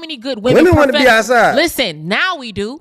many good women. Women want to be outside. Listen, now we do.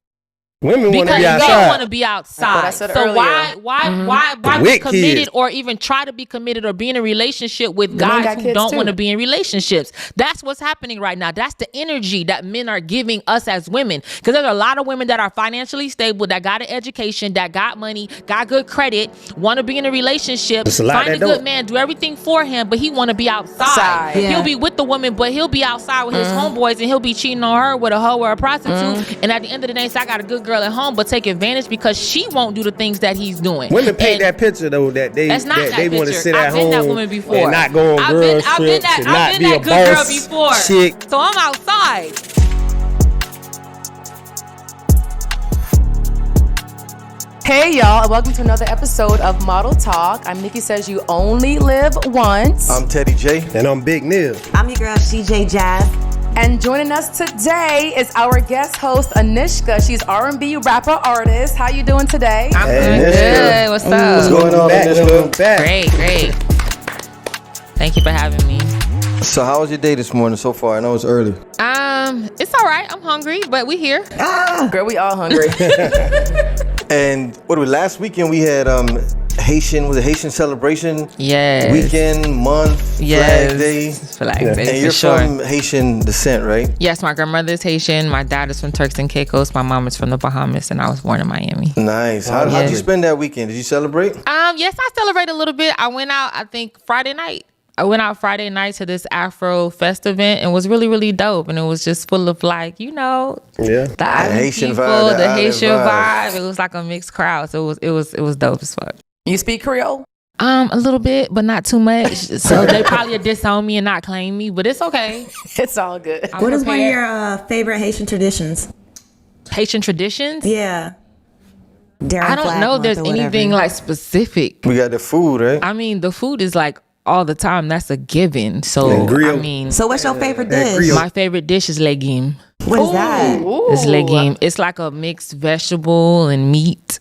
Women want to be Because outside. they want to be outside. So why be committed or even try to be committed or be in a relationship with guys who don't want to be in relationships? That's what's happening right now. That's the energy that men are giving us as women. Because there's a lot of women that are financially stable, that got an education, that got money, got good credit, want to be in a relationship, find a good man, do everything for him, but he want to be outside. Yeah. He'll be with the woman, but he'll be outside with his homeboys, and he'll be cheating on her with a hoe or a prostitute. And at the end of the day, say, I got a good girl at home, but take advantage because she won't do the things that he's doing. Women paint that picture though that they want to sit at home. I've been that woman before. And not go on girl trips and not be a boss before. chick. So I'm outside. Hey y'all, and welcome to another episode of Model Talk. I'm Nikki Says You Only Live Once. I'm Teddy J. And I'm Big Neil. I'm your girl CJ Jazz. And joining us today is our guest host, Anishka. She's R&B rapper artist. How you doing today? I'm good. What's up? What's going on, Anishka? Great. Thank you for having me. So how was your day this morning so far? I know it's early. It's all right. I'm hungry, but we here. Girl, we all hungry. And last weekend we had Haitian celebration? Yes. Weekend, month, Flag Day. Flag Day, and you're from Haitian descent, right? Yes, my grandmother is Haitian. My dad is from Turks and Caicos. My mom is from the Bahamas, and I was born in Miami. Nice. How'd you spend that weekend? Did you celebrate? Yes, I celebrated a little bit. I went out, I think, Friday night. Friday night to this Afro Fest event, and it was really, really dope. And it was just full of the island Haitian people, vibe, the Haitian vibe. It was like a mixed crowd, so it was dope as fuck. You speak Creole? A little bit, but not too much. So they probably disown me and not claim me, but it's okay. It's all good. What is one of your favorite Haitian traditions? Haitian traditions? Yeah. I don't know. There's anything like specific. We got the food, right? I mean, the food is like all the time. That's a given. So So what's your favorite dish? My favorite dish is legume. What is that? It's legume. It's like a mixed vegetable and meat.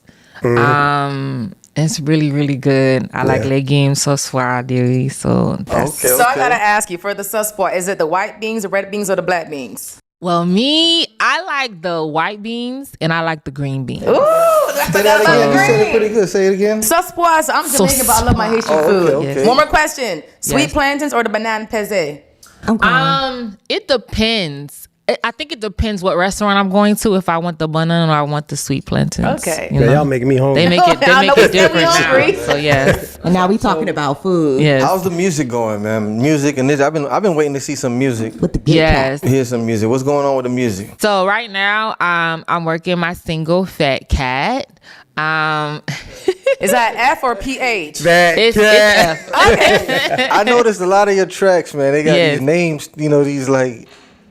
It's really, really good. I like legumes, so suave. So I gotta ask you, for the sauce, is it the white beans, the red beans, or the black beans? Well, I like the white beans and I like the green beans. Ooh, say that again. You said it pretty good. Say it again. Sauce, I'm Jamaican, but I love my Haitian food. Okay. One more question: sweet plantains or the banana peze? It depends. I think it depends what restaurant I'm going to. If I want the banana or I want the sweet plantains. Okay. Y'all making me hungry. They make it different now. So yes. And now we talking about food. Yes. How's the music going, man? Music and this. I've been waiting to see some music. With the good cat. Hear some music. What's going on with the music? So right now, I'm working my single Fat Cat. Is that F or PH? It's F. Okay. I noticed a lot of your tracks, man. They got these names, these like.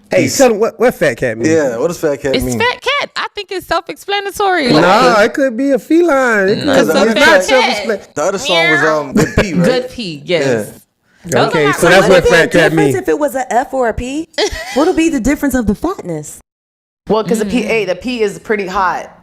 Hey, tell them what Fat Cat means. Yeah, what does Fat Cat mean? It's Fat Cat. I think it's self-explanatory. No, it could be a feline. It It's could a be fat self-explanatory. The other song was Good P, right? Good P, yes. Yeah. Okay, so that's what Fat Cat means. If it was an F or a P, what'll be the difference of the fatness? Well, because the P is pretty hot.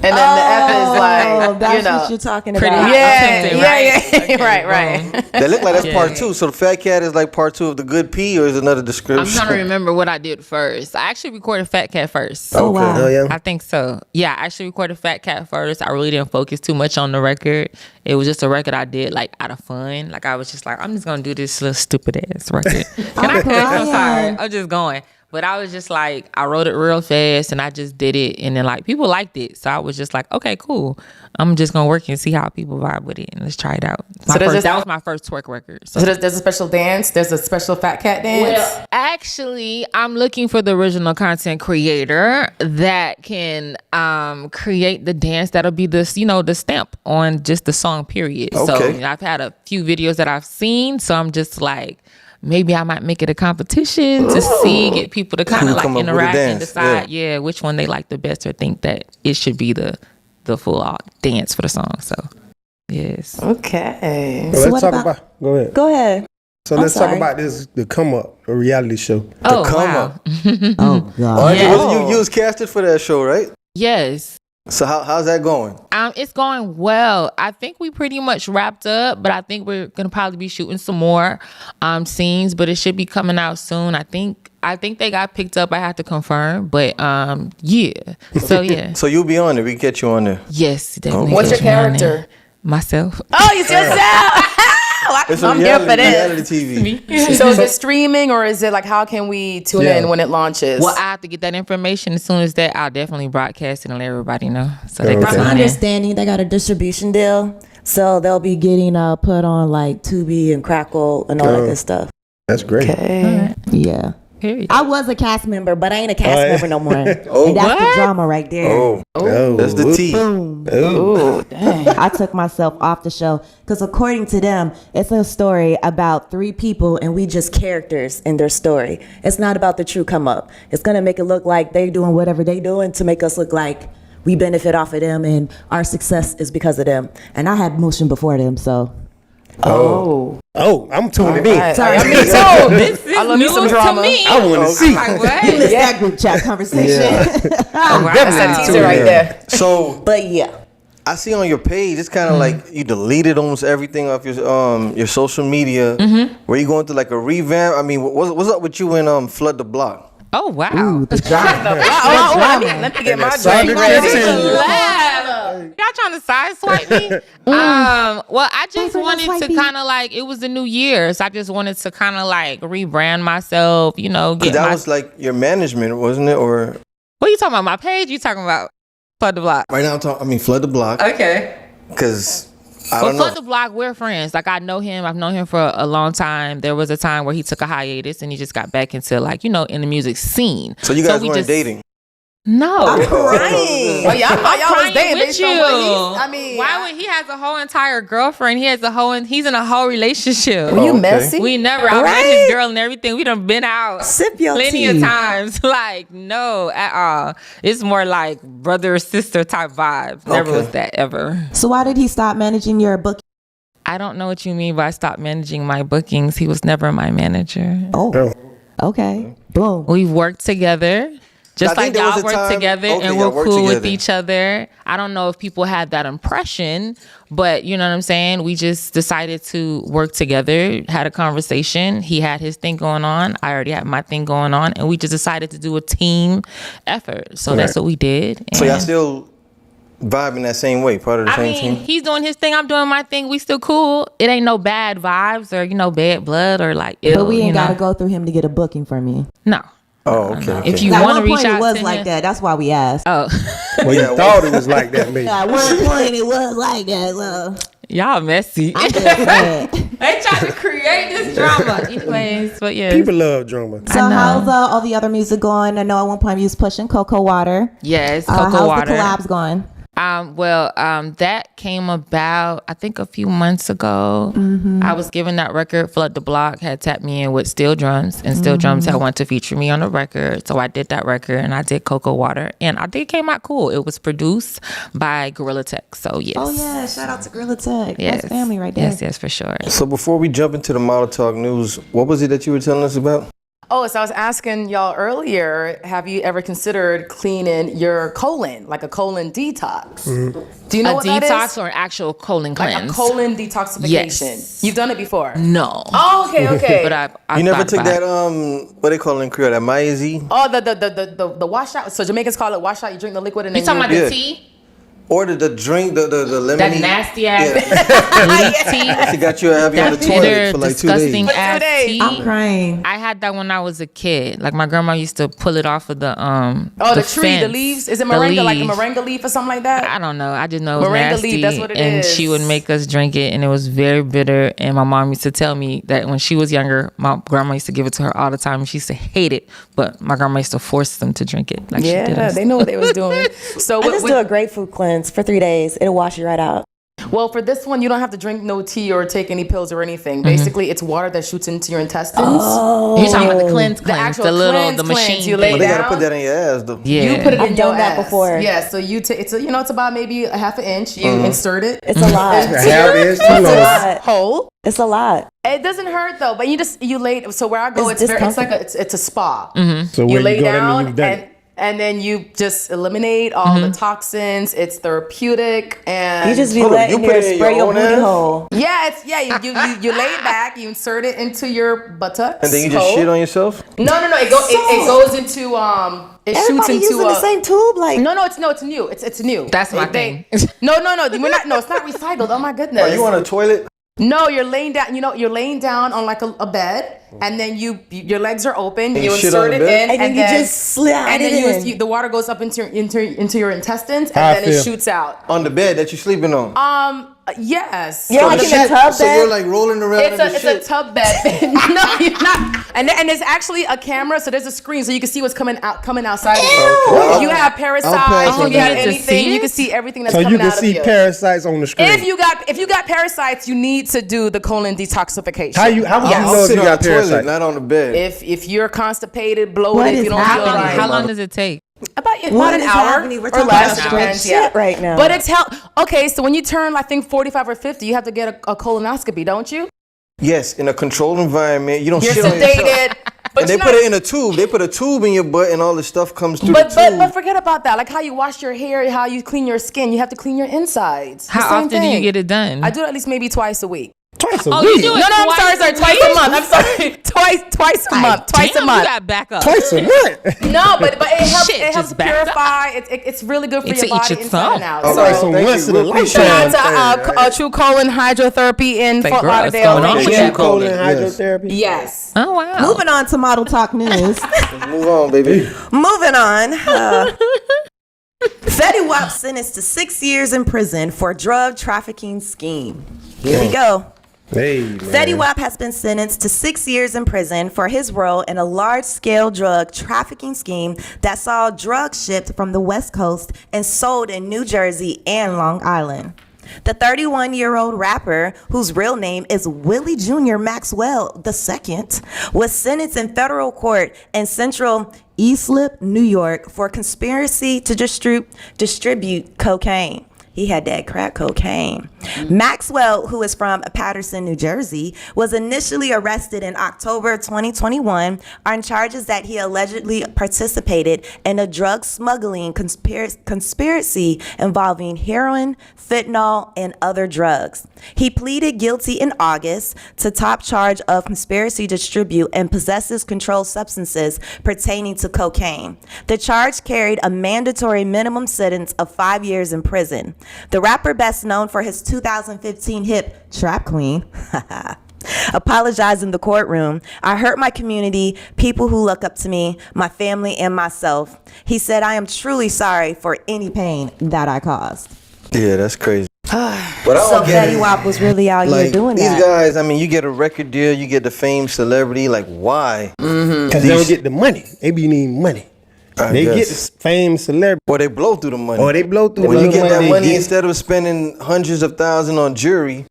And then the F is like, that's what you're talking about. Pretty hot. Yeah. Right. That look like that's part two. So the Fat Cat is like part two of the Good P, or is it another description? I'm trying to remember what I did first. I actually recorded Fat Cat first. Oh, wow. Oh, yeah. I think so. Yeah, I actually recorded Fat Cat first. I really didn't focus too much on the record. It was just a record I did like out of fun. Like I was just like, I'm just gonna do this little stupid ass record. Can I quit? I'm sorry. I'm just going. But I was just like, I wrote it real fast and I just did it. And then like people liked it. So I was just like, okay, cool. I'm just going to work and see how people vibe with it. And let's try it out. That was my first twerk record. So there's a special dance? There's a special Fat Cat dance? Well, actually, I'm looking for the original content creator that can create the dance that'll be the stamp on just the song, period. Okay. So I've had a few videos that I've seen. So I'm just like, maybe I might make it a competition to get people to kind of like interact and decide, which one they like the best or think that it should be the full dance for the song. So, yes. Okay. So let's talk about. Go ahead. Go ahead. So let's talk about the Come Up, a reality show. Oh, Come wow. Up. Oh, God. You was casted for that show, right? Yes. So how's that going? It's going well. I think we pretty much wrapped up, but I think we're gonna probably be shooting some more scenes, but it should be coming out soon. I think they got picked up. I have to confirm, but yeah. So yeah. So you'll be on there. We can get you on there. Yes, definitely. What's your character? Myself. Oh, it's yourself. I'm here for this. Reality TV. So is it streaming or is it like, how can we tune in when it launches? Well, I have to get that information. As soon as that, I'll definitely broadcast it and let everybody know. So they From can my understanding, they got a distribution deal, so they'll be getting put on like Tubi and Crackle and all that good stuff. That's great. Okay. Yeah. Period. I was a cast member, but I ain't a cast member no more. Oh, and that's the drama right there. Oh, that's the tea. Boom. Ooh, dang. I took myself off the show because according to them, it's a story about 3 people and we just characters in their story. It's not about the true come up. It's going to make it look like they're doing whatever they doing to make us look like we benefit off of them and our success is because of them. And I had motion before them, so. Oh, I'm tuning in. right. Sorry, me too. This is I love news me some drama. to me. I want to see. Like, what? you missed that group chat conversation. I'm That's definitely a teaser tuning right in. there. So But yeah. I see on your page, it's kind of like you deleted almost everything off your social media. Were you going through like a revamp? I mean, what's up with you and Flood the Block? Oh wow. Ooh, the drama. Let me get my drink ready. Y'all trying to sideswipe me? Well, I just wanted to sideswiping. kind of like, it was the new year, so I just wanted to kind of like rebrand myself, you know. Because that was like your management, wasn't it? Or What are you talking about? My page? You talking about Flood the Block? right now, Flood the Block. Okay. Because I Well, don't know. Flood the Block, we're friends. Like, I know him. I've known him for a long time. There was a time where he took a hiatus and he just got back into, like, you know, in the music scene. So you guys weren't dating? No. Crying. Oh, yeah, I thought y'all was dating with based you. on what I mean, why would he has a whole entire girlfriend? He's in a whole relationship. Were you okay. messy? We never. I met his girl and everything. We done been out Sip your plenty tea. of times. Like, no, at all. It's more like brother sister type vibes. Never Okay. was that ever. So why did he stop managing your book? I don't know what you mean by stop managing my bookings. He was never my manager. Oh, okay. Boom. We've worked together. Just I think like there was y'all a work time- together okay, and y'all we're work cool with together. each other. I don't know if people had that impression, but you know what I'm saying? We just decided to work together, had a conversation. He had his thing going on. I already had my thing going on. And we just decided to do a team effort. So that's what we did. So y'all And- still vibing that same way, part of the I same mean, team? he's doing his thing. I'm doing my thing. We still cool. It ain't no bad vibes or, you know, bad blood or like ill. But we ain't you got to know? go through him to get a booking from you. No. Oh, okay. If you At want to one reach point, out it was to like him, that. That's why we asked. Oh, Well, you thought it was like that, maybe. At one point, it was like that. So y'all messy. I'm just saying. They trying to create this drama. Anyways, but yeah. People love drama. So how's all the other music going? I know at one point you was pushing Cocoa Water. Yes, Cocoa How's Water. the collabs going? That came about, I think, a few months ago. I was given that record. Flood the Block had tapped me in with Steel Drums, and Steel Drums had wanted to feature me on the record. So I did that record, and I did Cocoa Water, and I think it came out cool. It was produced by Gorilla Tech. So yes. Oh yeah, shout out to Gorilla Tech. Yes. That's family right there. Yes, for sure. So before we jump into the Model Talk news, what was it that you were telling us about? Oh, so I was asking y'all earlier, have you ever considered cleaning your colon, like a colon detox? Do you know A what that is? detox or an actual colon Like cleanse? a colon detoxification. Yes. You've done it before? No. Oh, okay. But I You never thought took about that, it. what they call it in Creole, that Maize? Oh, the washout. So Jamaicans call it washout. You drink the liquid and You then talking you... about the Yeah. tea? Or the drink, the lemon. That nasty ass leaf tea? She got you heavy on the That toilet bitter, for like 2 disgusting days. ass days. tea. I'm crying. I had that when I was a kid. Like my grandma used to pull it off of the Oh, the tree, the fence. leaves? Is it The moringa, like a leaf. moringa leaf or something like that? I don't know. I just know it was Moringa nasty. leaf, that's what it and is. she would make us drink it, and it was very bitter. And my mom used to tell me that when she was younger, my grandma used to give it to her all the time, and she used to hate it. But my grandma used to force them to drink it. Like she did Yeah, us. they know what they was doing. So I just do a grapefruit cleanse for 3 days. It'll wash you right out. well, for this one, you don't have to drink no tea or take any pills or anything. Basically, it's water that shoots into your intestines. You're talking about the cleanse, actual the cleanse, machine. you lay Well, they down. gotta put that in your ass, though. Yeah. You put it in I've your done that ass. before. Yeah, so you it's a, it's about maybe a half an inch. You insert it. It's a lot. Half inch, too It's a long. lot. Whole. It's a lot. It doesn't hurt though, but you lay. So where I go, It's it's like discomfort. it's a spa. So You where lay you go, that down means you've done it. and then you just eliminate all the toxins. It's therapeutic, and You just be letting put your it in spray your your own booty ass? hole. you lay it back, you insert it into your buttocks, And then you just shit on yourself? No, it goes into it shoots Everybody into using the same tube, like No, it's new. It's new. That's my thing. No, we're not. No, it's not recycled. Oh my goodness. Are you on a toilet? No, you're laying down. You're laying down on like a bed, and then your legs are open. And you you shit insert on it the bed? in, and then you just slide and it then in. the water goes up into your intestines, How I and then it feel. shoots out. On the bed that you're sleeping on? Yes. You're like in a tub So bed. you're like rolling around in the It's shit? a tub bed. No, you're not. And there's actually a camera, so there's a screen, so you can see what's coming outside of you. If you have parasites, pass if you have on that. anything, See you it? can see everything that's So coming you out can of see you. parasites on the screen. If you got parasites, you need to do the colon detoxification. How would you know I'll if sit you on got the toilet, parasites? not on the bed. If you're constipated, bloated, What if is you don't feel happening? right, How long does it take? about What an is hour happening? We're or talking less. about Depends, straight shit right now. But it's okay. So when you turn, I think 45 or 50, you have to get a colonoscopy, don't you? Yes, in a controlled environment. You don't You're shit on yourself. sedated. But And they you're put not- it in a tube. They put a tube in your butt and all the stuff comes through But the tube. but forget about that. Like how you wash your hair, how you clean your skin, you have to clean your insides. The How same often do you thing. get it done? I do it at least maybe twice a week. Twice a Oh, week. you do it No, I'm twice sorry, twice a month. I'm sorry, twice a month, twice a Damn, month. You got back up. Twice a month. No, but it helps. Shit, It helps just back up. purify. It's really good for It's your to each body its inside own. and out. All So right, So thank once you. in a We appreciate lifetime. shout out to True Colon Hydrotherapy in Like, Fort girl, what's Lauderdale. going on Thank with you. you? Colon Yes. hydrotherapy. Yes. Oh wow. Moving on to Model Talk News. Let's move on, baby. Moving on. Fetty Wap sentenced to 6 years in prison for drug trafficking scheme. Here we go. Hey, man. Fetty Wap has been sentenced to 6 years in prison for his role in a large-scale drug trafficking scheme that saw drugs shipped from the West Coast and sold in New Jersey and Long Island. The 31-year-old rapper, whose real name is Willie Jr. Maxwell II, was sentenced in federal court in Central Islip, New York, for conspiracy to distribute cocaine. He had that crack cocaine. Maxwell, who is from Paterson, New Jersey, was initially arrested in October 2021 on charges that he allegedly participated in a drug smuggling conspiracy involving heroin, fentanyl, and other drugs. He pleaded guilty in August to top charge of conspiracy to distribute and possesses controlled substances pertaining to cocaine. The charge carried a mandatory minimum sentence of 5 years in prison. The rapper, best known for his 2015 hit Trap Queen, apologized in the courtroom. "I hurt my community, people who look up to me, my family, and myself." He said, "I am truly sorry for any pain that I caused." Yeah, that's crazy. But I So don't get Fetty it. Wap was really out here Like, doing these that. guys, I mean, you get a record deal, you get the fame, celebrity. Like, why? Because they don't get the money. They be needing money. They guess. get the fame, celebrity. Or they blow through the money. Or they blow through When the you get that they money, get- instead of spending hundreds of thousands on jury,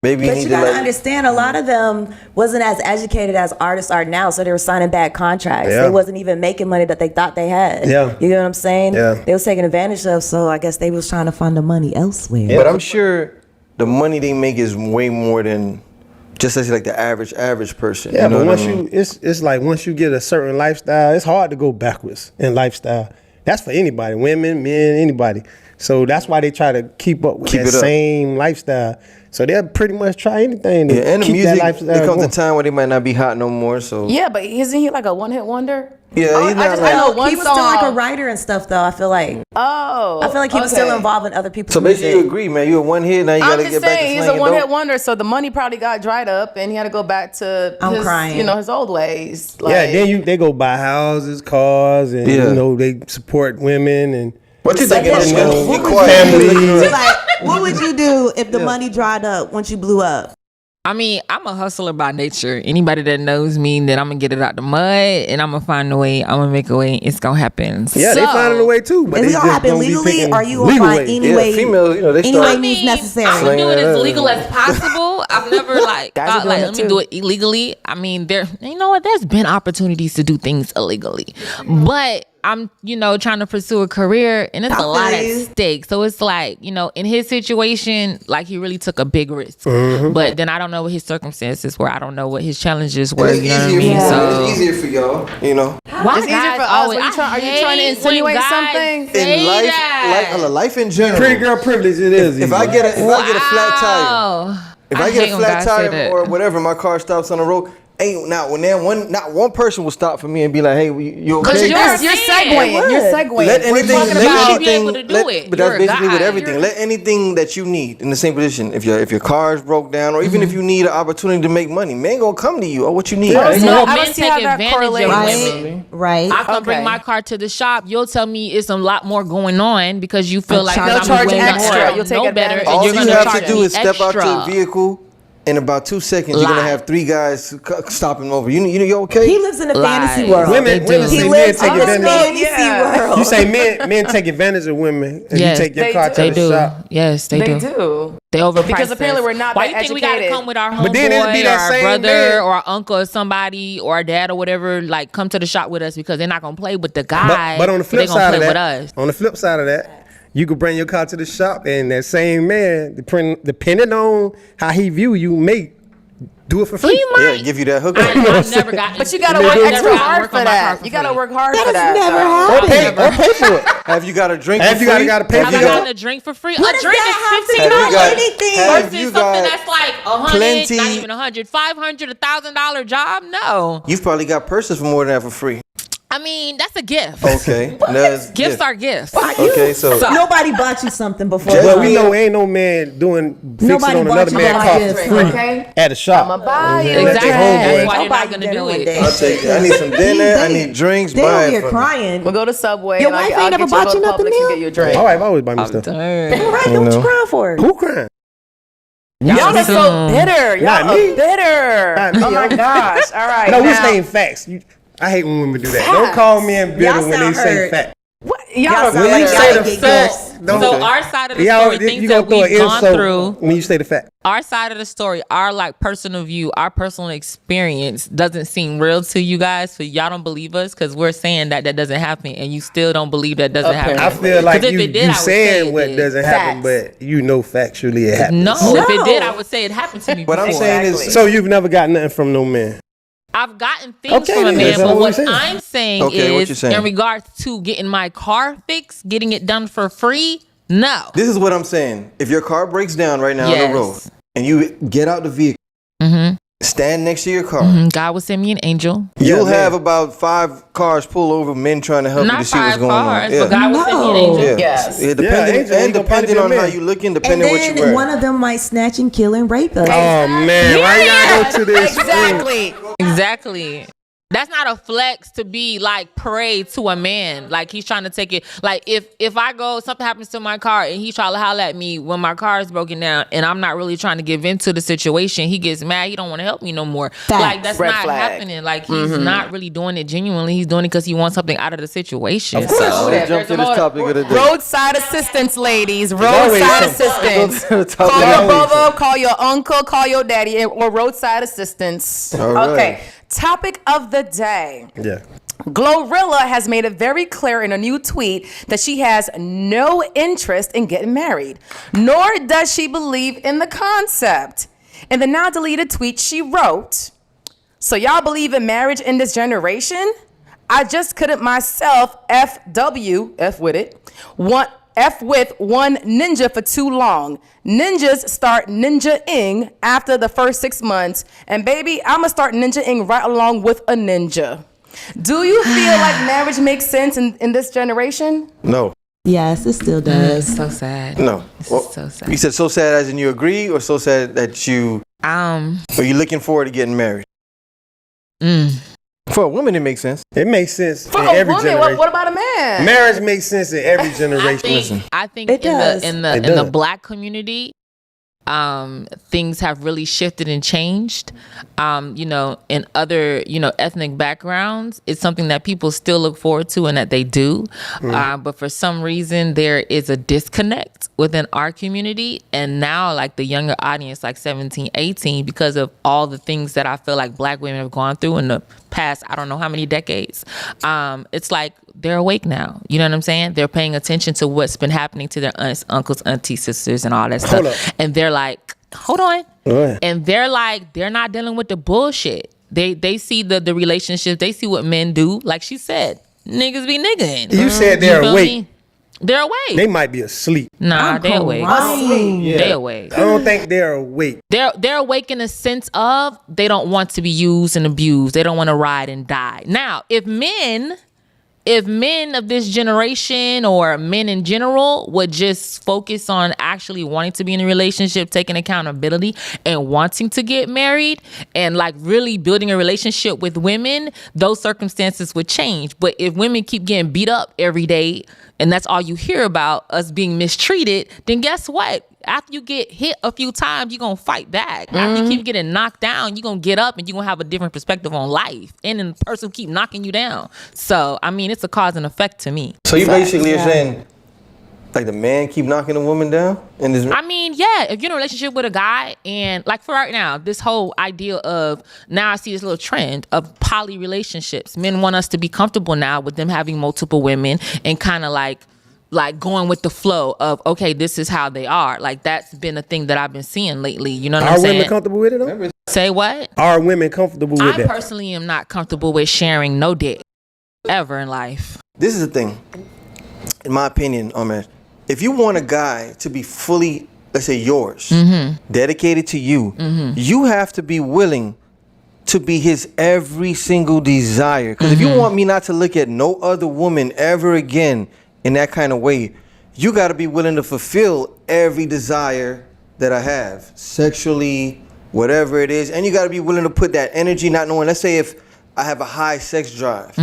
maybe you But need you to gotta like. understand, a lot of them wasn't as educated as artists are now, so they were signing bad contracts. Yeah. They wasn't even making money that they thought they had. Yeah. You know what I'm saying? Yeah. They was taking advantage of, so I guess they was trying to find the money elsewhere. But I'm sure the money they make is way more than just as like the average person. Yeah, you know but what once I mean? it's like once you get a certain lifestyle, it's hard to go backwards in lifestyle. That's for anybody, women, men, anybody. So that's why they try to keep up with Keep that it up. same lifestyle. So they'll pretty much try anything to Yeah, and the keep music, that lifestyle there comes going. a time where they might not be hot no more. So Yeah, but isn't he like a one-hit wonder? yeah, he's not I like. know one he was song. still like a writer and stuff, though. I feel like he was still okay. involved in other people's So basically, you music. agree, man. You a one hit, now you I'm gotta just get back to saying he's a slanging one-hit dope. wonder, so the money probably got dried up, and he had to go back to I'm his, crying. his old ways. Yeah, Like, then they go buy houses, cars, and Yeah. they support women and What you thinking? that's This true. Be quiet. families. Like, what would you do if the money dried up once you blew up? I mean, I'm a hustler by nature. Anybody that knows me, that I'm gonna get it out the mud and I'm gonna find a way. I'm gonna make a way. It's gonna happen. Yeah, they finding a way too. But Is they it gonna just happen don't be legally, picking or you gonna legal find ways. any Yeah, way? females, you know, they any start- way I means mean, necessary. I'm gonna do it as Slinging legal it as possible. I've never like Guys are thought doing like it let me too. do it illegally. I mean, there's been opportunities to do things illegally, but I'm, trying to pursue a career, and it's a lot at stake. So it's like, in his situation, like he really took a big risk. Mm-hmm. But then I don't know what his circumstances were. I don't know what his challenges were. It's it's easier for y'all, Why it's easier for us. Are you trying to insinuate something? In life in general. Pretty girl privilege, it is. If I get a flat tire, if I get a flat tire or whatever, my car stops on the road. Not one person will stop for me and be like, "Hey, you okay?" Because you're segueing. You're segueing. Let anything. But that's basically with everything. Let Let anything that you need in the same position. If your car is broke down, or even if you need an opportunity to make money, men gonna come to you. Oh, what you need? Men take advantage of women. Right. I can bring my car to the shop. You'll tell me it's a lot more going on because you feel like they'll charge extra. You'll take better. All you have to do is step out your vehicle. In about 2 seconds, you're gonna have 3 guys stop him over. You okay? He lives in a fantasy world. Women say men take advantage. You say men take advantage of women. If you take your car to the shop. Yes, they do. They overprice because apparently we're not that educated. Why you think we gotta come with our homeboy or our brother or our uncle or somebody or our dad or whatever? Like come to the shop with us because they're not gonna play with the guy. But on the flip side of that, you could bring your car to the shop, and that same man, depending on how he view you, may do it for free. Yeah, give you that hookup. I've never gotten. But you gotta work extra hard for that. You gotta work hard for that. Never happened. Or pay for it. Have you got a drink for free? You gotta pay for it. Have I gotten a drink for free? What A drink is $15 versus something that's like $100, not even $100, $500, $1,000 job. No. You've probably got purses for more than that for free. I mean, that's a gift. Okay. Gifts are gifts. Okay, so nobody bought you something before. Well, we know ain't no man fixing on another man's car for free at a shop. I'ma buy you. Exactly. That's why you're not gonna do it. I'll take it. I need some dinner. I need drinks. Buy it. Crying. We'll go to Subway. Your wife ain't never bought you nothing new? Get you a drink. All right, I've always buy me stuff. Right, what you crying for? Who crying? Y'all are so bitter. Y'all are bitter. Oh my gosh. All right. No, we saying facts. I hate when women do that. Don't call men bitter when they say facts. What? Y'all are when you say the bitter. facts. So our side of the story, things that we've gone through. When you say the fact, our side of the story, our like personal view, our personal experience doesn't seem real to you guys. So y'all don't believe us because we're saying that doesn't happen, and you still don't believe that doesn't happen. I feel like you saying what doesn't happen, but factually it happens. No, if it did, I would say it happened to me. What I'm saying is, so you've never got nothing from no man. I've gotten things from a man, but what I'm saying is, in regards to getting my car fixed, getting it done for free, no. This is what I'm saying. If your car breaks down right now on the road, and you get out the vehicle, stand next to your car, God will send me an angel. You'll have about 5 cars pull over, men trying to help you to see what's going on. But God will send me an angel. Yes. Depending on how you looking, depending on what you wear. One of them might snatch and kill and rape us. Oh man, why you gotta go to this? Exactly. That's not a flex to be like prey to a man. Like he's trying to take it. Like if I go, something happens to my car and he try to holler at me when my car is broken down and I'm not really trying to give into the situation, he gets mad. He don't want to help me no more. Like that's not happening. Like he's not really doing it genuinely. He's doing it because he wants something out of the situation. Of course. So jump to this topic of the day. Roadside assistance, ladies. Roadside assistance. Call your brother, call your uncle, call your daddy, or roadside assistance. Okay. Topic of the day. Yeah. Glorilla has made it very clear in a new tweet that she has no interest in getting married, nor does she believe in the concept. In the now deleted tweet, she wrote, "So y'all believe in marriage in this generation? I just couldn't myself F with one ninja for too long. Ninjas start ninja-ing after the first 6 months. And baby, I'ma start ninja-ing right along with a ninja." Do you feel like marriage makes sense in this generation? No. Yes, it still does. So sad. No. So sad. You said so sad as in you agree, or so sad that you... Are you looking forward to getting married? For a woman, it makes sense. It makes sense for in a every woman. generation. What about a man? Marriage makes sense in every generation. I think in the black community, things have really shifted and changed. In other, ethnic backgrounds, it's something that people still look forward to and that they do. But for some reason, there is a disconnect within our community. And now, like the younger audience, like 17, 18, because of all the things that I feel like black women have gone through in the past, I don't know how many decades, it's like They're awake now. You know what I'm saying? They're paying attention to what's been happening to their aunts, uncles, aunties, sisters, and all that stuff. And they're like, hold on. And they're like, they're not dealing with the bullshit. They see the relationship. They see what men do. Like she said, niggas be niggaing. You said they're awake. They're awake. They might be asleep. Nah, they're awake. They're awake. I don't think they're awake. They're awake in the sense of they don't want to be used and abused. They don't want to ride and die. Now, if men of this generation or men in general would just focus on actually wanting to be in a relationship, taking accountability and wanting to get married and like really building a relationship with women, those circumstances would change. But if women keep getting beat up every day and that's all you hear about, us being mistreated, then guess what? After you get hit a few times, you're going to fight back. After you keep getting knocked down, you're going to get up and you're going to have a different perspective on life. And then the person keep knocking you down. So, I mean, it's a cause and effect to me. So you basically are saying, like, the man keep knocking the woman down? I mean, yeah. If you're in a relationship with a guy and, like, for right now, this whole idea of, now I see this little trend of poly relationships. Men want us to be comfortable now with them having multiple women and kind of like going with the flow of, okay, this is how they are. Like, that's been a thing that I've been seeing lately. You know what I'm saying? Are women comfortable with it, though? Say what? Are women comfortable with I that? personally am not comfortable with sharing no dick ever in life. This is the thing, in my opinion, man. If you want a guy to be fully, let's say, yours, dedicated to you, you have to be willing to be his every single desire. Because if you want me not to look at no other woman ever again in that kind of way, you got to be willing to fulfill every desire that I have, sexually, whatever it is. And you got to be willing to put that energy, not knowing, let's say if I have a high sex drive,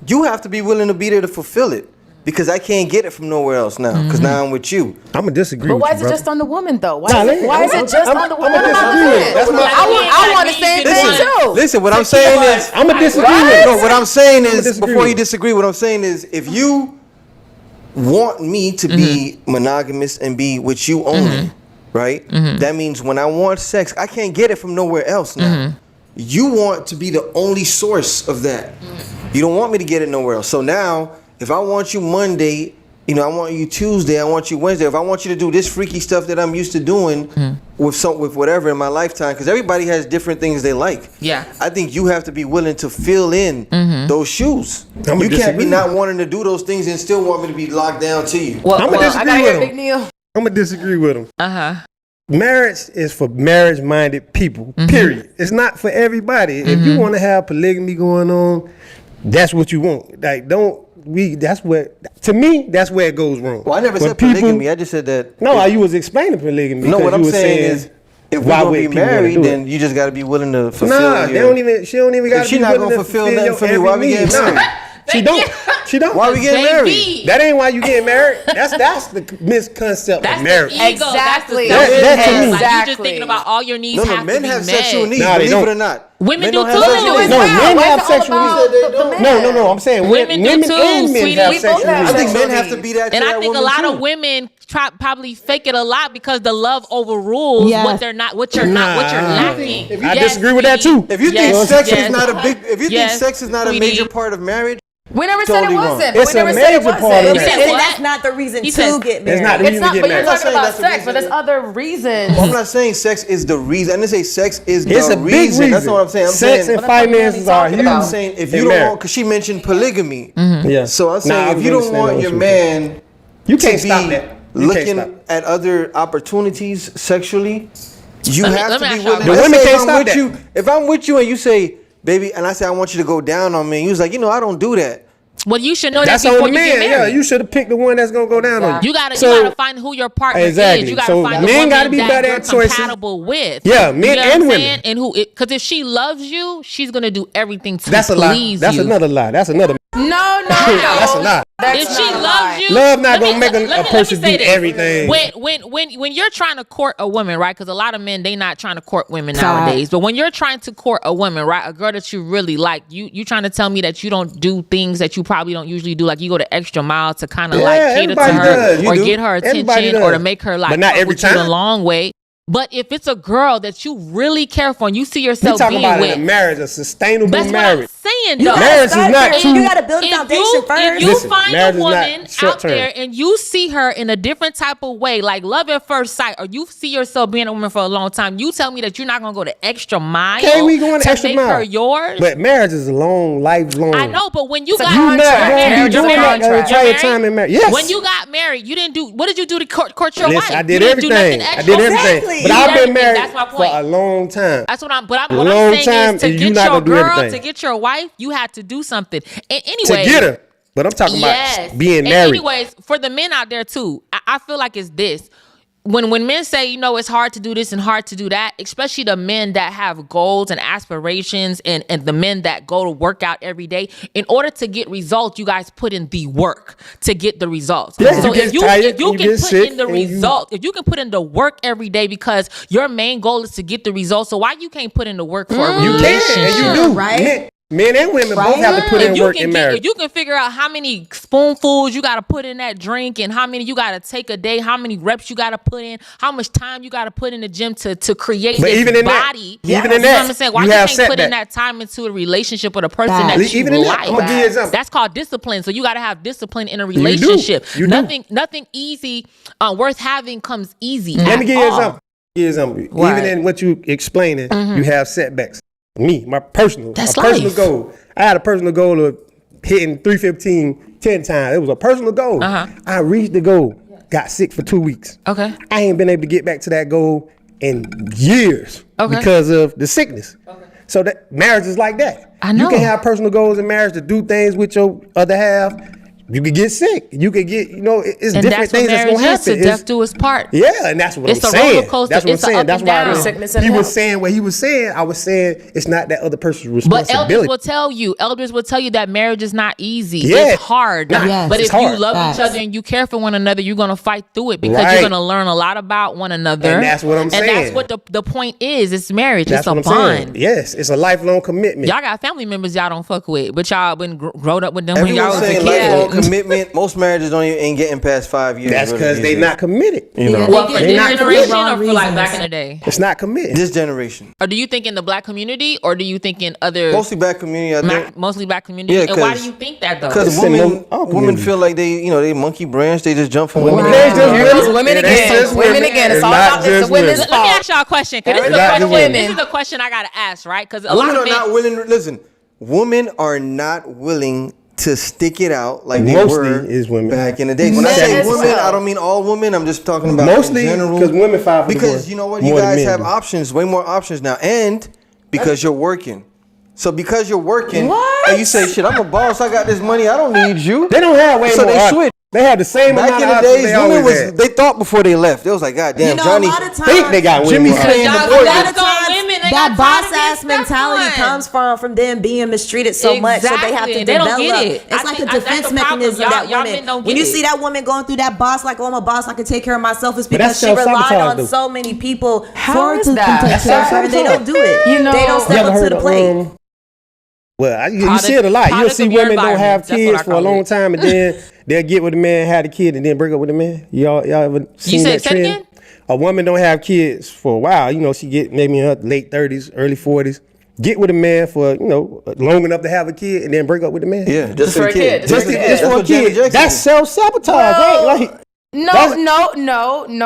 you have to be willing to be there to fulfill it. Because I can't get it from nowhere else now. Because now I'm with you. I'm going to disagree but with why you, is it just on the woman, though? Why is it just on the woman? I want the same thing, too. Listen, what I'm saying is... I'm going to disagree with you. No, what I'm saying is, before you disagree, what I'm saying is, if you want me to be monogamous and be with you only, right? That means when I want sex, I can't get it from nowhere else now. You want to be the only source of that. You don't want me to get it nowhere else. So now... if I want you Monday, I want you Tuesday, I want you Wednesday. If I want you to do this freaky stuff that I'm used to doing with whatever in my lifetime, because everybody has different things they like. Yeah. I think you have to be willing to fill in those shoes. You can't be not wanting to do those things and still want me to be locked down to you. I'm going to disagree with him. I'm going to disagree with him. Marriage is for marriage-minded people, period. It's not for everybody. If you want to have polygamy going on, that's what you want. Like, that's where it goes wrong. Well, I never said polygamy. I just said that. No, you was explaining polygamy. No, what I'm saying is, if we're gonna be married, then you just got to be willing to fulfill. Nah, she don't even got to be willing to fulfill. She's not gonna fulfill nothing for me. Why we getting married? She don't. Why we getting married? That ain't why you getting married. That's the misconcept of marriage. Exactly. That's the like you just thinking about all your needs. No, men have sexual needs. Nah, believe it or not. Women do too. Men have sexual needs. No. I'm saying women do too, and men sweetie. have sexual needs. I think men have to be that. And I think a lot of women probably fake it a lot because the love overrules what they're not, what you're lacking. I disagree with that too. If you think sex is not a big, if you think sex is not a major part of marriage. We never said it wasn't. It's a major part of it. That's not the reason to get married. It's not the reason to get but married. you're talking about sex, but there's other reasons. Well, I'm not saying sex is the reason. I didn't say sex is the It's a big reason. That's not what I'm saying. Sex and finances are huge. I'm saying if you don't want, because she mentioned polygamy. Yeah. So I'm saying if you don't want your man, you can't stop that. Looking at other opportunities sexually, you have to be willing. The women can't stop that. If I'm with you and you say, baby, and I say I want you to go down on me, and you was like, I don't do that. Well, you should know that that's before on the you man. get married. Yeah, you should have picked the one that's gonna go down on you. You gotta find who your partner is. You gotta find the woman that you're compatible with. Yeah, men and women. And because if she loves you, she's gonna do everything to please you. That's another lie. That's another. No. That's a lie. If she loves you, love not gonna make a person do everything. When you're trying to court a woman, right? Because a lot of men, they not trying to court women nowadays. But when you're trying to court a woman, right, a girl that you really like, you trying to tell me that you don't do things that you probably don't usually do, like you go the extra mile to kind of like cater to her or get her attention or to make her like but not every time. a long way. But if it's a girl that you really care for and you see yourself talking being about with, in a marriage, a sustainable that's marriage. what I'm saying, though. Marriage is not you gotta build a foundation first. If you Listen, find marriage a is woman not short out there term. and you see her in a different type of way, like love at first sight, or you see yourself being a woman for a long time, you tell me that you're not gonna go the extra mile We going to extra make mile. her yours. But marriage is a long, lifelong. I know, but when you got You're not married, going to be doing that the entire time in marriage. Yes. When you got married, you didn't do. What did you do to court your wife? I did You didn't do everything. nothing I did extra. everything. Exactly. But You I've did been everything. married That's my for point. a long time. That's what I'm. But A what long I'm saying time, is to and get you not your gonna do girl, everything. to get your wife, you had to do something. And To anyway, get her. But I'm talking about being and married. anyways, for the men out there too, I feel like it's this. When men say, it's hard to do this and hard to do that, especially the men that have goals and aspirations and the men that go to work out every day, in order to get results, you guys put in the work to get the results. Yeah, so if you can put in the result, if you can put in the work every day because your main goal is to get the results, so why you can't put in the work for a relationship? You can, and you do. Right? Men and women both have to put in work in marriage. If you can figure out how many spoonfuls you got to put in that drink and how many you got to take a day, how many reps you got to put in, how much time you got to put in the gym to create this even in body. That, even in you know that, what I'm saying? Why you can't put in that time into a relationship with a person that you even in like? that, I'm gonna give you an example. That's called discipline. So you got to have discipline in a relationship. You do. Nothing easy worth having comes easy. Let me give you an example. Right. Even in what you explaining, you have setbacks. My personal life. goal. I had a personal goal of hitting 315 10 times. It was a personal goal. I reached the goal. Got sick for 2 weeks. Okay. I ain't been able to get back to that goal in years because of the sickness. So that marriage is like that. I know. You can have personal goals in marriage to do things with your other half. You could get sick. You could get, it's and different things that's going to happen. To death do us part. Yeah, and that's what I'm saying. It's a roller coaster. That's what I'm saying. That's why he was saying what he was saying. I was saying it's not that other person's responsibility. But elders will tell you that marriage is not easy. Yeah. It's hard. Yes, but it's if hard. you love each other and you care for one another, you're going to fight through it because you're going to learn a lot about one another. And that's what I'm saying. And that's what the point is. It's marriage. That's it's a bond. Saying. Yes, it's a lifelong commitment. Y'all got family members y'all don't fuck with, but y'all been grown up with them Everyone's when y'all was a saying kid. lifelong commitment. Most marriages ain't getting past 5 years. That's because they not committed. Well, for this generation or for like back in the day? It's not committed. This generation. Or do you think in the black community or do you think in other... Mostly black community, I think. Mostly black community? Yeah, and why do you think that though? Because women feel like they monkey branch. They just jump from women. Women again. It's all about the women's fault. Let me ask y'all a question. This is the question I got to ask, right? Because a lot of women are not willing. Listen, women are not willing to stick it out like they were back in the day. When I say women, I don't mean all women. I'm just talking about mostly in general. Because women fight for because you know what, you guys have options, way more options now, and because you're working. So because you're working, and you say, "Shit, I'm a boss. I got this money. I don't need you." They don't have way more. So they switch. They had the same back amount in of the days. they Women always had. they thought before they left. They was like, "God damn, Johnny." Think they got Jimmy women. saying a lot of times that boss ass mentality comes from them being mistreated so much, so they have to develop. It's like a defense mechanism that women. When you see that woman going through that boss, like, "Oh, I'm a boss, I can take care of myself," it's because she relied on so many people for to take care of her, and they don't do it. They don't step up to the plate. Well, you see it a lot. You'll see women don't have kids for a long time, and then they'll get with a man, have the kid, and then break up with the man. Y'all ever seen that trend? Again? A woman don't have kids for a while. She get maybe in her late 30s, early 40s. Get with a man for long enough to have a kid, and then break up with the man. Yeah, just for a kid. Just for a kid. That's self-sabotage, right? No,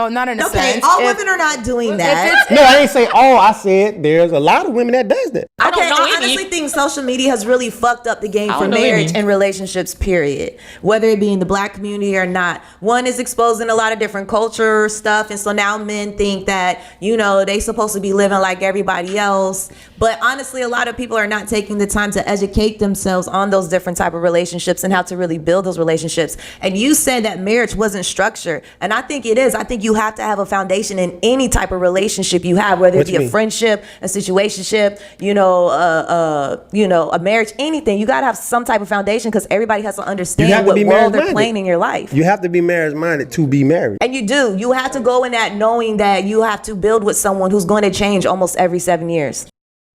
not in a sense. Okay, all women are not doing that. No, I ain't say all. I said there's a lot of women that does that. I honestly think social media has really fucked up the game for marriage and relationships, period. Whether it be in the black community or not. One is exposing a lot of different culture stuff, and so now men think that, they supposed to be living like everybody else. But honestly, a lot of people are not taking the time to educate themselves on those different type of relationships and how to really build those relationships. And you said that marriage wasn't structured. And I think it is. I think you have to have a foundation in any type of relationship you have, whether it be a friendship, a situationship, a marriage, anything. You got to have some type of foundation because everybody has to understand what role they're playing in your life. You have to be marriage-minded to be married. And you do. You have to go in that knowing that you have to build with someone who's going to change almost every 7 years.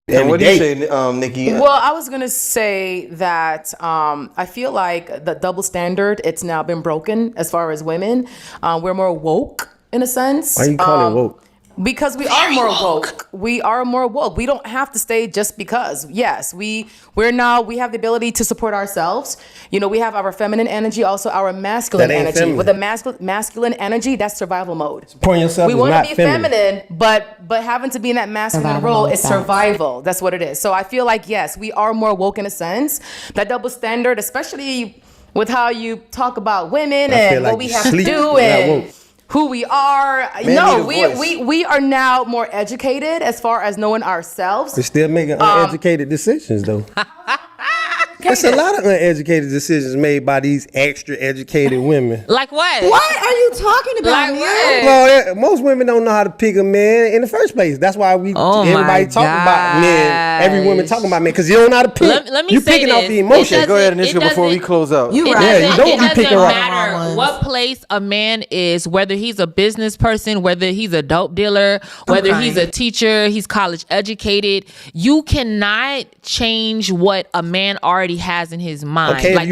And what do you say, Nikki? Well, I was gonna say that I feel like the double standard, it's now been broken as far as women. We're more woke in a sense. Why you call it woke? Because we are more woke. We are more woke. We don't have to stay just because. Yes, we have the ability to support ourselves. You know, we have our feminine energy, also our masculine energy. Feminine. With the masculine energy, that's survival mode. Supporting yourself. We want to be feminine, but having to be in that masculine role is survival. That's what it is. So I feel like, yes, we are more woke in a sense. That double standard, especially with how you talk about women and what we have to do and who we are. No, we are now more educated as far as knowing ourselves. We're still making uneducated decisions, though. There's a lot of uneducated decisions made by these extra educated women. Like what? What are you talking about? Like what? Well, most women don't know how to pick a man in the first place. That's why everybody talking about men. Every woman talking about men because you don't know how to pick. Let me you say picking this. off the emotions. Go ahead, Anisha, before we close out. You right. Yeah, you don't be picking right. It doesn't matter what place a man is, whether he's a business person, whether he's a dope dealer, whether he's a teacher, he's college educated. You cannot change what a man already has in his mind. Okay, like,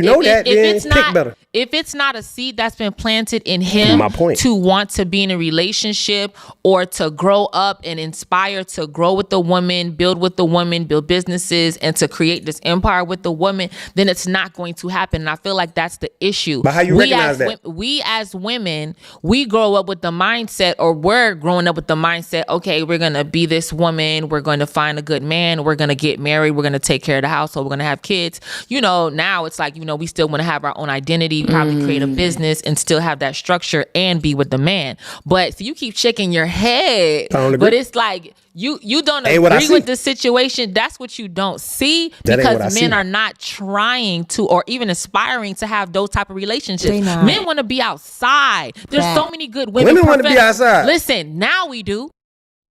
if it's not a seed that's been planted in him to want to be in a relationship or to grow up and inspire to grow with the woman, build with the woman, build businesses, and to create this empire with the woman, then it's not going to happen. And I feel like that's the issue. But how you recognize that? We as women, we grow up with the mindset, or we're growing up with the mindset, okay, we're going to be this woman, we're going to find a good man, we're going to get married, we're going to take care of the household, we're going to have kids. You know, now it's like, you know, we still want to have our own identity, probably create a business and still have that structure and be with the man. But so you keep shaking your head, but it's like you don't agree with the situation. That's what you don't see, because men are not trying to or even aspiring to have those type of relationships. Men want to be outside. There's so many good women. Women want to be outside. Listen, now we do.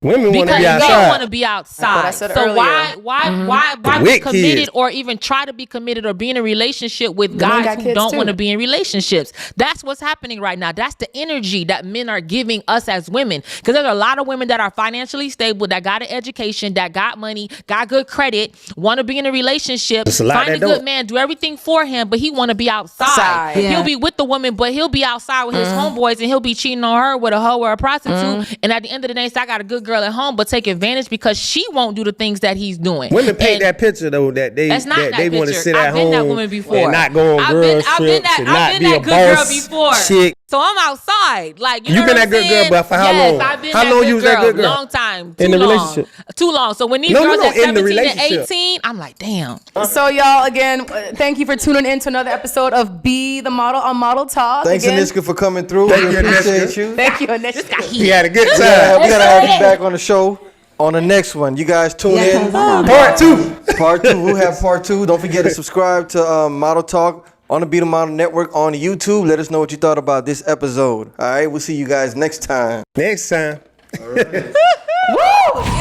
Women want to be outside. Because they want to be outside. So why be committed or even try to be committed or be in a relationship with guys who don't want to be in relationships? That's what's happening right now. That's the energy that men are giving us as women. Because there's a lot of women that are financially stable, that got an education, that got money, got good credit, want to be in a relationship, find a good man, do everything for him, but he want to be outside. Yeah. He'll be with the woman, but he'll be outside with his homeboys, and he'll be cheating on her with a hoe or a prostitute. And at the end of the day, I got a good girl at home, but take advantage because she won't do the things that he's doing. Women paint that picture though, that they want to sit at home. I've been that woman before. And not go on girls trips and not be a boss chick. So I'm outside. Like, you been that good girl, but for how long? I've been how long you was that good girl? Long time. In the relationship. Too long. So when these girls at 17 and 18, I'm like, damn. So y'all, again, thank you for tuning in to another episode of Be the Model on Model Talk. Thanks, Aniska, for coming through. Thank you, Aniska. Thank you, Aniska. He had a good time. We gotta have you back on the show on the next one. You guys tune in. Part 2. We'll have part 2. Don't forget to subscribe to Model Talk on the Be the Model Network on YouTube. Let us know what you thought about this episode. All right, we'll see you guys next time. Next time. All right. Woo!